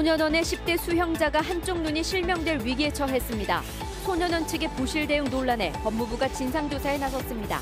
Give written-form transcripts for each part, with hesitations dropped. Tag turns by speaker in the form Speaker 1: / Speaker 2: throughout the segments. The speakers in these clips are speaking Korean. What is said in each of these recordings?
Speaker 1: 소년원의 10대 수형자가 한쪽 눈이 실명될 위기에 처했습니다. 소년원 측의 부실 대응 논란에 법무부가 진상조사에 나섰습니다.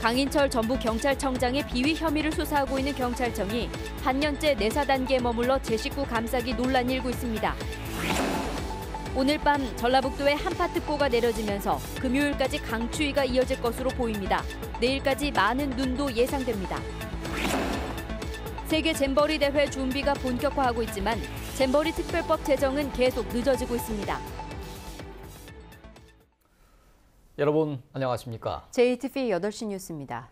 Speaker 1: 강인철 전북경찰청장의 비위 혐의를 수사하고 있는 경찰청이 반년째 내사 단계에 머물러 제 식구 감싸기 논란이 일고 있습니다. 오늘 밤 전라북도에 한파특보가 내려지면서 금요일까지 강추위가 이어질 것으로 보입니다. 내일까지 많은 눈도 예상됩니다. 세계 잼버리 대회 준비가 본격화하고 있지만 잼버리 특별법 제정은 계속 늦어지고 있습니다.
Speaker 2: 여러분 안녕하십니까?
Speaker 1: JTV 8시 뉴스입니다.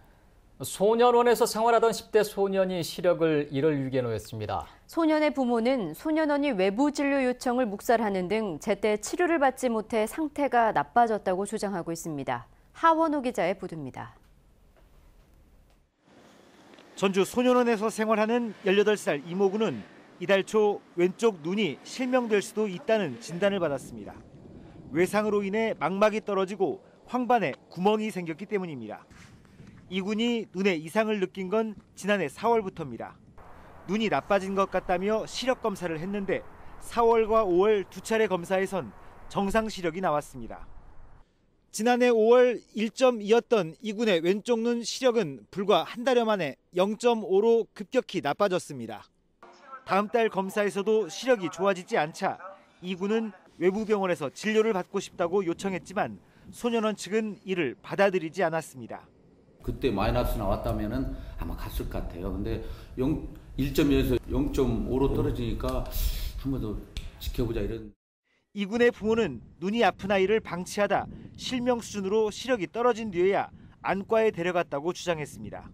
Speaker 2: 소년원에서 생활하던 10대 소년이 시력을 잃을 위기에 놓였습니다.
Speaker 1: 소년의 부모는 소년원이 외부 진료 요청을 묵살하는 등 제때 치료를 받지 못해 상태가 나빠졌다고 주장하고 있습니다. 하원호 기자의 보도입니다.
Speaker 3: 전주 소년원에서 생활하는 18살 이모군은 이달 초 왼쪽 눈이 실명될 수도 있다는 진단을 받았습니다. 외상으로 인해 망막이 떨어지고 황반에 구멍이 생겼기 때문입니다. 이 군이 눈에 이상을 느낀 건 지난해 4월부터입니다. 눈이 나빠진 것 같다며 시력 검사를 했는데 4월과 5월 두 차례 검사에선 정상 시력이 나왔습니다. 지난해 5월 1.2였던 이 군의 왼쪽 눈 시력은 불과 한 달여 만에 0.5로 급격히 나빠졌습니다. 다음 달 검사에서도 시력이 좋아지지 않자 이 군은 외부 병원에서 진료를 받고 싶다고 요청했지만 소년원 측은 이를 받아들이지 않았습니다.
Speaker 4: 그때 마이너스 나왔다면은 아마 갔을 것 같아요. 근데 1.2에서 0.5로 떨어지니까 한 번 더 지켜보자 이런.
Speaker 3: 이 군의 부모는 눈이 아픈 아이를 방치하다 실명 수준으로 시력이 떨어진 뒤에야 안과에 데려갔다고 주장했습니다.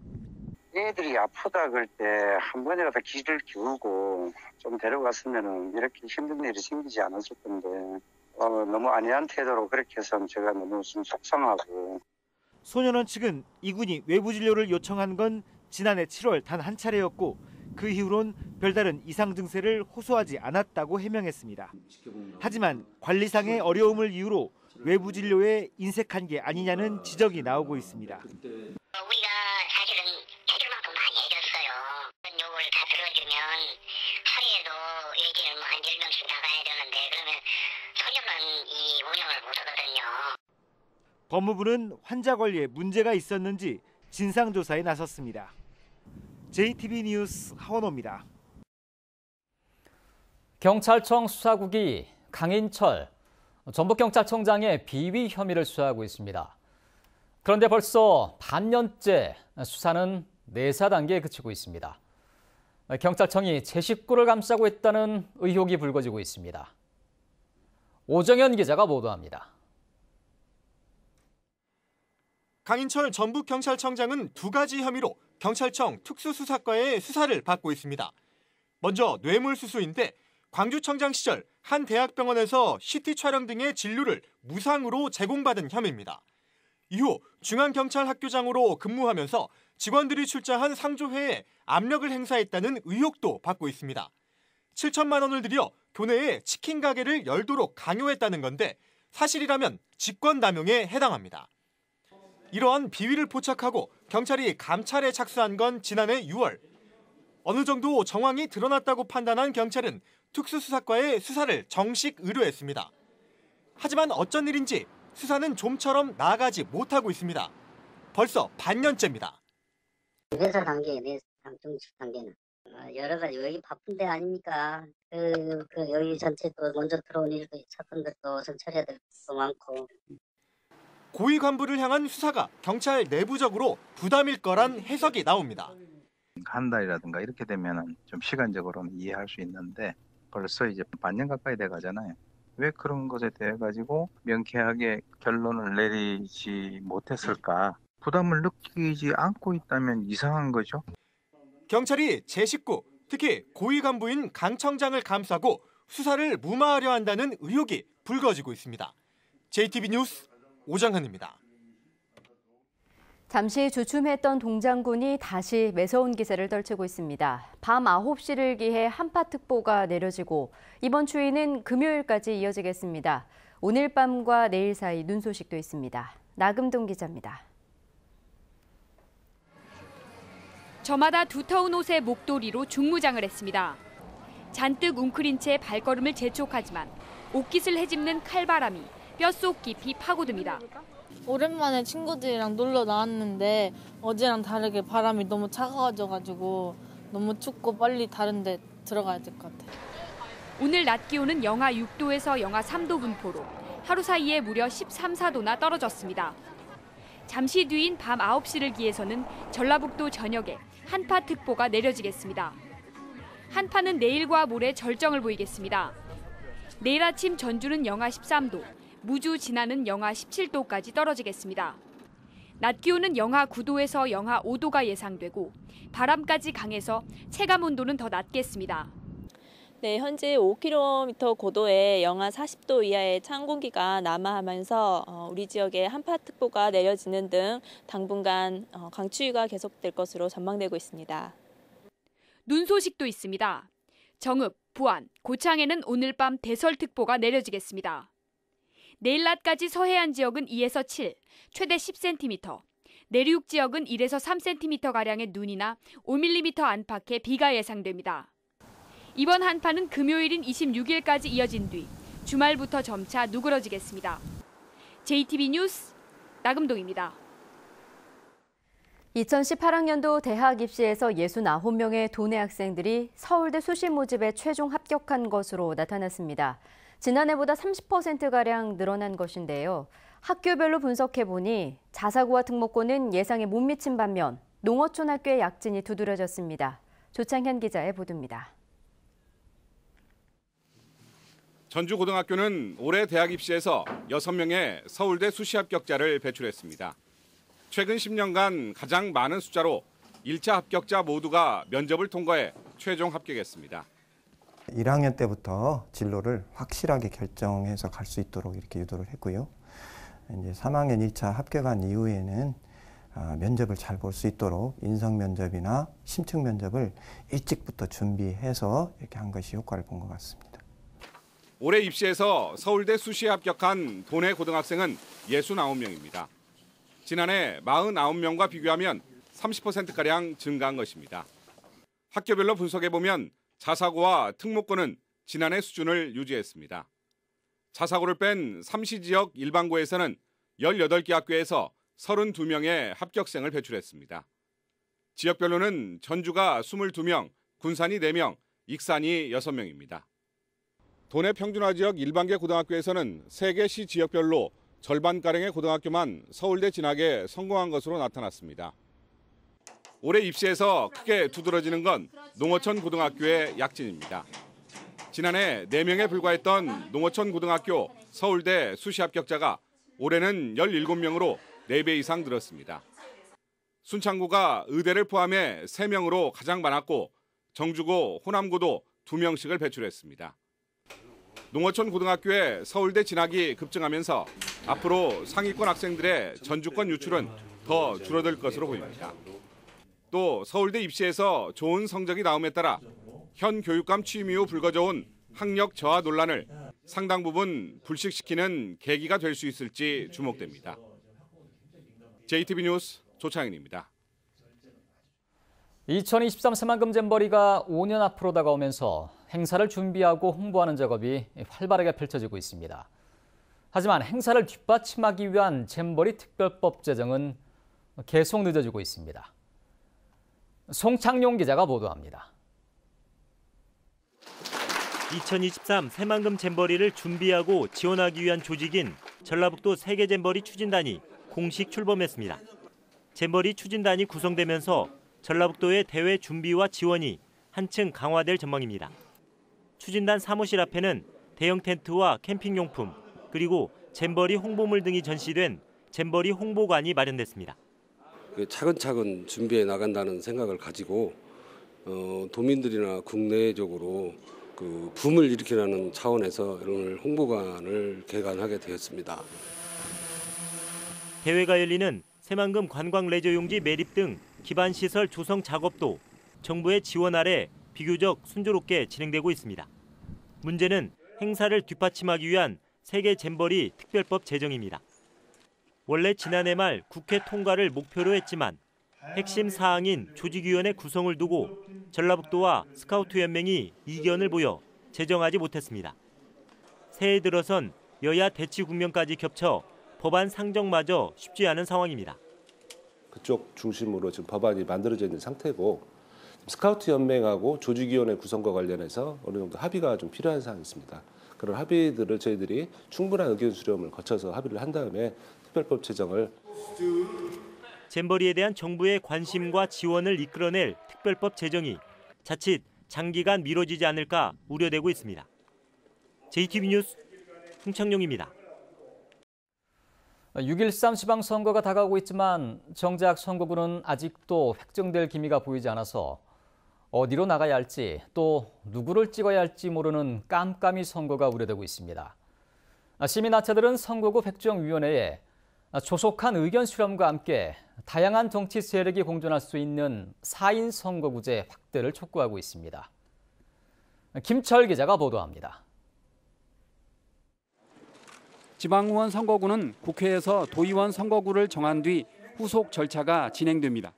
Speaker 5: 애들이 아프다 그럴 때 한 번이라도 귀를 기울고 좀 데려갔으면 이렇게 힘든 일이 생기지 않았을 건데 너무 안이한 태도로 그렇게 해서 제가 너무 좀 속상하고.
Speaker 3: 소년원 측은 이 군이 외부 진료를 요청한 건 지난해 7월 단 한 차례였고 그 이후론 별다른 이상 증세를 호소하지 않았다고 해명했습니다. 하지만 관리상의 어려움을 이유로 외부 진료에 인색한 게 아니냐는 지적이 나오고 있습니다.
Speaker 6: 우리가 사실은 해줄 만큼 많이 해줬어요. 그런 요구를 다 들어주면 하루에도 외지는 한 10명씩 나가야 되는데 그러면 소년원 이 운영을 못하거든요.
Speaker 3: 법무부는 환자 관리에 문제가 있었는지 진상조사에 나섰습니다. JTB 뉴스 하원호입니다.
Speaker 2: 경찰청 수사국이 강인철 전북경찰청장의 비위 혐의를 수사하고 있습니다. 그런데 벌써 반년째 수사는 내사 단계에 그치고 있습니다. 경찰청이 제 식구를 감싸고 있다는 의혹이 불거지고 있습니다. 오정현 기자가 보도합니다.
Speaker 7: 강인철 전북경찰청장은 두 가지 혐의로 경찰청 특수수사과의 수사를 받고 있습니다. 먼저 뇌물수수인데 광주청장 시절 한 대학병원에서 CT 촬영 등의 진료를 무상으로 제공받은 혐의입니다. 이후 중앙경찰학교장으로 근무하면서 직원들이 출자한 상조회에 압력을 행사했다는 의혹도 받고 있습니다. 7천만 원을 들여 교내에 치킨 가게를 열도록 강요했다는 건데 사실이라면 직권남용에 해당합니다. 이러한 비위를 포착하고 경찰이 감찰에 착수한 건 지난해 6월. 어느 정도 정황이 드러났다고 판단한 경찰은 특수수사과에 수사를 정식 의뢰했습니다. 하지만 어쩐 일인지 수사는 좀처럼 나아가지 못하고 있습니다. 벌써 반년째입니다.
Speaker 8: 내사 단계, 정식 단계는 여러 가지 여기 바쁜데 아닙니까? 여기 전체 또 먼저 들어온 일도 사건들도 전처리해야 될 것도 많고.
Speaker 7: 고위 간부를 향한 수사가 경찰 내부적으로 부담일 거란 해석이 나옵니다.
Speaker 9: 한 달이라든가 이렇게 되면 좀 시간적으로는 이해할 수 있는데 벌써 이제 반년 가까이 돼 가잖아요. 왜 그런 것에 대해 가지고 명쾌하게 결론을 내리지 못했을까? 부담을 느끼지 않고 있다면 이상한 거죠.
Speaker 7: 경찰이 제 식구, 특히 고위 간부인 강 청장을 감싸고 수사를 무마하려 한다는 의혹이 불거지고 있습니다. JTB 뉴스 오정현입니다.
Speaker 1: 잠시 주춤했던 동장군이 다시 매서운 기세를 떨치고 있습니다. 밤 9시를 기해 한파특보가 내려지고 이번 추위는 금요일까지 이어지겠습니다. 오늘 밤과 내일 사이 눈 소식도 있습니다. 나금동 기자입니다.
Speaker 10: 저마다 두터운 옷에 목도리로 중무장을 했습니다.
Speaker 1: 잔뜩 웅크린 채 발걸음을 재촉하지만 옷깃을 헤집는 칼바람이 뼛속 깊이 파고듭니다.
Speaker 10: 오랜만에 친구들이랑 놀러 나왔는데 어제랑 다르게 바람이 너무 차가워져가지고 너무 춥고 빨리 다른 데 들어가야 될 것 같아요.
Speaker 1: 오늘 낮 기온은 영하 6도에서 영하 3도 분포로 하루 사이에 무려 13, 14도나 떨어졌습니다. 잠시 뒤인 밤 9시를 기해서는 전라북도 전역에 한파특보가 내려지겠습니다. 한파는 내일과 모레 절정을 보이겠습니다. 내일 아침 전주는 영하 13도, 무주 진안은 영하 17도까지 떨어지겠습니다. 낮 기온은 영하 9도에서 영하 5도가 예상되고 바람까지 강해서 체감 온도는 더 낮겠습니다.
Speaker 11: 네, 현재 5km 고도에 영하 40도 이하의 찬 공기가 남하하면서 우리 지역에 한파특보가 내려지는 등 당분간 강추위가 계속될 것으로 전망되고 있습니다.
Speaker 1: 눈 소식도 있습니다. 정읍, 부안, 고창에는 오늘 밤 대설특보가 내려지겠습니다. 내일 낮까지 서해안 지역은 2에서 7, 최대 10cm, 내륙 지역은 1에서 3cm가량의 눈이나 5mm 안팎의 비가 예상됩니다. 이번 한파는 금요일인 26일까지 이어진 뒤 주말부터 점차 누그러지겠습니다. JTB 뉴스 나금동입니다.
Speaker 12: 2018학년도 대학 입시에서 69명의 도내 학생들이 서울대 수시 모집에 최종 합격한 것으로 나타났습니다. 지난해보다 30%가량 늘어난 것인데요. 학교별로 분석해보니 자사고와 특목고는 예상에 못 미친 반면 농어촌 학교의 약진이 두드러졌습니다. 조창현 기자의 보도입니다.
Speaker 13: 전주고등학교는 올해 대학 입시에서 6명의 서울대 수시 합격자를 배출했습니다. 최근 10년간 가장 많은 숫자로 1차 합격자 모두가 면접을 통과해 최종 합격했습니다.
Speaker 14: 1학년 때부터 진로를 확실하게 결정해서 갈 수 있도록 이렇게 유도를 했고요. 이제 3학년 1차 합격한 이후에는 면접을 잘 볼 수 있도록 인성 면접이나 심층 면접을 일찍부터 준비해서 이렇게 한 것이 효과를 본 것 같습니다.
Speaker 13: 올해 입시에서 서울대 수시에 합격한 도내 고등학생은 69명입니다. 지난해 49명과 비교하면 30%가량 증가한 것입니다. 학교별로 분석해보면 자사고와 특목고는 지난해 수준을 유지했습니다. 자사고를 뺀 삼시지역 일반고에서는 18개 학교에서 32명의 합격생을 배출했습니다. 지역별로는 전주가 22명, 군산이 4명, 익산이 6명입니다. 도내 평준화 지역 일반계 고등학교에서는 3개 시 지역별로 절반가량의 고등학교만 서울대 진학에 성공한 것으로 나타났습니다. 올해 입시에서 크게 두드러지는 건 농어촌 고등학교의 약진입니다. 지난해 4명에 불과했던 농어촌 고등학교 서울대 수시 합격자가 올해는 17명으로 4배 이상 늘었습니다. 순창구가 의대를 포함해 3명으로 가장 많았고 정주고, 호남고도 2명씩을 배출했습니다. 농어촌 고등학교의 서울대 진학이 급증하면서 앞으로 상위권 학생들의 전주권 유출은 더 줄어들 것으로 보입니다. 또 서울대 입시에서 좋은 성적이 나옴에 따라 현 교육감 취임 이후 불거져온 학력 저하 논란을 상당 부분 불식시키는 계기가 될 수 있을지 주목됩니다. JTB 뉴스 조창현입니다.
Speaker 2: 2023 새만금 잼버리가 5년 앞으로 다가오면서 행사를 준비하고 홍보하는 작업이 활발하게 펼쳐지고 있습니다. 하지만 행사를 뒷받침하기 위한 잼버리 특별법 제정은 계속 늦어지고 있습니다. 송창용 기자가 보도합니다.
Speaker 3: 2023 새만금 잼버리를 준비하고 지원하기 위한 조직인 전라북도 세계잼버리 추진단이 공식 출범했습니다. 잼버리 추진단이 구성되면서 전라북도의 대회 준비와 지원이 한층 강화될 전망입니다. 추진단 사무실 앞에는 대형 텐트와 캠핑용품, 그리고 잼버리 홍보물 등이 전시된 잼버리 홍보관이 마련됐습니다.
Speaker 15: 차근차근 준비해 나간다는 생각을 가지고 도민들이나 국내적으로 붐을 일으키라는 차원에서 오늘 홍보관을 개관하게 되었습니다.
Speaker 3: 대회가 열리는 새만금 관광레저용지 매립 등 기반시설 조성 작업도 정부의 지원 아래 비교적 순조롭게 진행되고 있습니다. 문제는 행사를 뒷받침하기 위한 세계 잼버리 특별법 제정입니다. 원래 지난해 말 국회 통과를 목표로 했지만
Speaker 16: 핵심 사항인 조직위원회 구성을 두고 전라북도와 스카우트연맹이 이견을 보여 제정하지 못했습니다. 새해 들어선 여야 대치 국면까지 겹쳐 법안 상정마저 쉽지 않은 상황입니다.
Speaker 17: 그쪽 중심으로 지금 법안이 만들어져 있는 상태고 스카우트 연맹하고 조직위원회 구성과 관련해서 어느 정도 합의가 좀 필요한 사항이 있습니다. 그런 합의들을 저희들이 충분한 의견 수렴을 거쳐서 합의를 한 다음에 특별법 제정을.
Speaker 16: 잼버리에 대한 정부의 관심과 지원을 이끌어낼 특별법 제정이 자칫 장기간 미뤄지지 않을까 우려되고 있습니다. JTB 뉴스 홍창용입니다.
Speaker 2: 6.13 지방선거가 다가오고 있지만 정작 선거구는 아직도 획정될 기미가 보이지 않아서 어디로 나가야 할지 또 누구를 찍어야 할지 모르는 깜깜이 선거가 우려되고 있습니다. 시민단체들은 선거구 획정위원회에 조속한 의견 수렴과 함께 다양한 정치 세력이 공존할 수 있는 4인 선거구제 확대를 촉구하고 있습니다. 김철 기자가 보도합니다.
Speaker 18: 지방의원 선거구는 국회에서 도의원 선거구를 정한 뒤 후속 절차가 진행됩니다.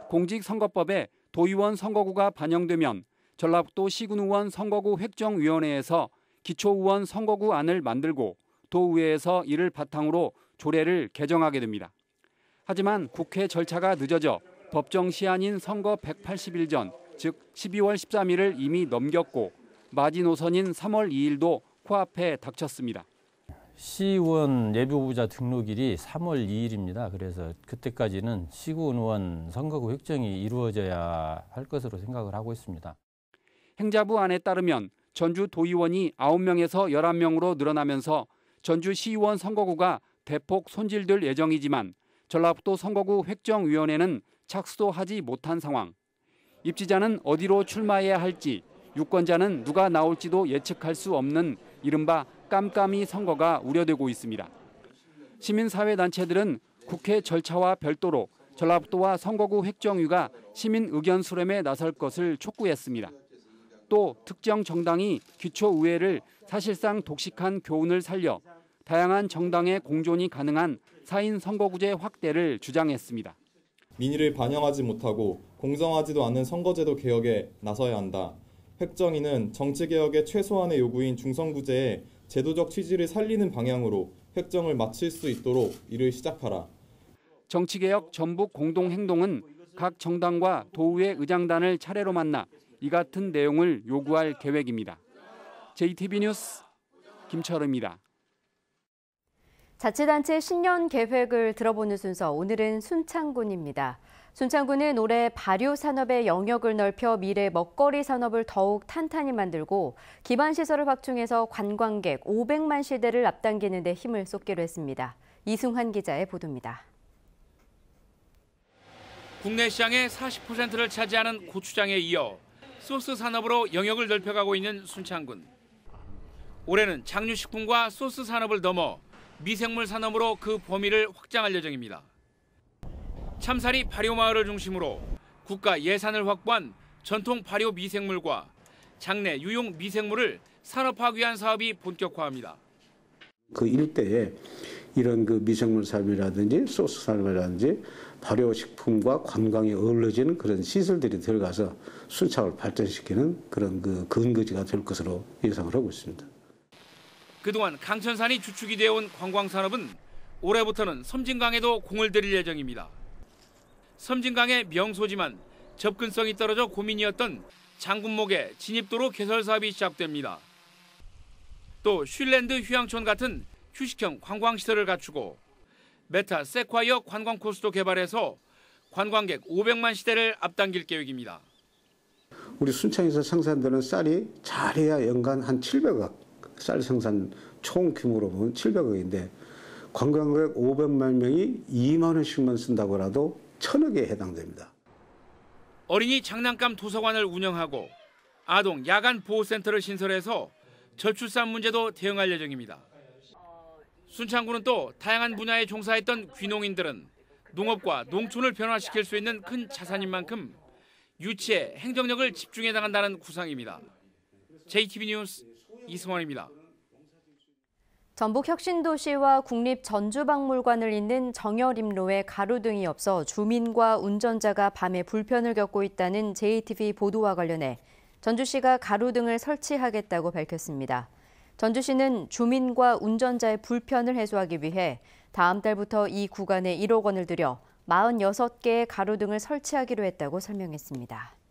Speaker 18: 공직선거법에 도의원 선거구가 반영되면 전라북도 시군의원 선거구 획정위원회에서 기초의원 선거구 안을 만들고 도의회에서 이를 바탕으로 조례를 개정하게 됩니다. 하지만 국회 절차가 늦어져 법정 시한인 선거 180일 전, 즉 12월 13일을 이미 넘겼고 마지노선인 3월 2일도 코앞에 닥쳤습니다.
Speaker 19: 시의원 예비후보자 등록일이 3월 2일입니다. 그래서 그때까지는 시군의원 선거구 획정이 이루어져야 할 것으로 생각을 하고 있습니다.
Speaker 18: 행자부 안에 따르면 전주 도의원이 9명에서 11명으로 늘어나면서 전주 시의원 선거구가 대폭 손질될 예정이지만 전라북도 선거구 획정위원회는 착수도 하지 못한 상황. 입지자는 어디로 출마해야 할지, 유권자는 누가 나올지도 예측할 수 없는 이른바 깜깜이 선거가 우려되고 있습니다. 시민사회단체들은 국회 절차와 별도로 전라북도와 선거구 획정위가 시민 의견 수렴에 나설 것을 촉구했습니다. 또 특정 정당이 기초의회를 사실상 독식한 교훈을 살려 다양한 정당의 공존이 가능한 4인 선거구제 확대를 주장했습니다.
Speaker 20: 민의를 반영하지 못하고 공정하지도 않은 선거제도 개혁에 나서야 한다. 획정위는 정치개혁의 최소한의 요구인 중선구제에 제도적 취지를 살리는 방향으로 획정을 마칠 수 있도록 일을 시작하라.
Speaker 18: 정치개혁 전북 공동행동은 각 정당과 도의회 의장단을 차례로 만나 이 같은 내용을 요구할 계획입니다. JTB 뉴스 김철우입니다.
Speaker 12: 자치단체 신년 계획을 들어보는 순서, 오늘은 순창군입니다. 순창군은 올해 발효 산업의 영역을 넓혀 미래 먹거리 산업을 더욱 탄탄히 만들고 기반시설을 확충해서 관광객 500만 시대를 앞당기는 데 힘을 쏟기로 했습니다. 이승환 기자의 보도입니다.
Speaker 21: 국내 시장의 40%를 차지하는 고추장에 이어 소스 산업으로 영역을 넓혀가고 있는 순창군. 올해는 장류식품과 소스 산업을 넘어 미생물 산업으로 그 범위를 확장할 예정입니다. 참사리 발효마을을 중심으로 국가 예산을 확보한 전통 발효 미생물과 장내 유용 미생물을 산업화하기 위한 사업이 본격화합니다.
Speaker 22: 그 일대에 이런 그 미생물 산업이라든지 소스 산업이라든지 발효식품과 관광이 어우러지는 그런 시설들이 들어가서 순창을 발전시키는 그런 그 근거지가 될 것으로 예상을 하고 있습니다.
Speaker 21: 그동안 강천산이 주축이 되어온 관광산업은 올해부터는 섬진강에도 공을 들일 예정입니다. 섬진강의 명소지만 접근성이 떨어져 고민이었던 장군목의 진입도로 개설 사업이 시작됩니다. 또 쉴랜드 휴양촌 같은 휴식형 관광시설을 갖추고 메타 세콰이어 관광 코스도 개발해서 관광객 500만 시대를 앞당길 계획입니다.
Speaker 22: 우리 순창에서 생산되는 쌀이 잘해야 연간 한 700억, 쌀 생산 총 규모로 보면 700억인데 관광객 500만 명이 2만 원씩만 쓴다고 해도 1000억에 해당됩니다.
Speaker 21: 어린이 장난감 도서관을 운영하고 아동 야간 보호센터를 신설해서 저출산 문제도 대응할 예정입니다. 순창군은 또 다양한 분야에 종사했던 귀농인들은 농업과 농촌을 변화시킬 수 있는 큰 자산인 만큼 유치에 행정력을 집중해 나간다는 구상입니다. JTB 뉴스 이승원입니다.
Speaker 12: 전북 혁신도시와 국립전주박물관을 잇는 정여림로에 가로등이 없어 주민과 운전자가 밤에 불편을 겪고 있다는 JTBC 보도와 관련해 전주시가 가로등을 설치하겠다고 밝혔습니다. 전주시는 주민과 운전자의 불편을 해소하기 위해 다음 달부터 이 구간에 1억 원을 들여 46개의 가로등을 설치하기로 했다고 설명했습니다.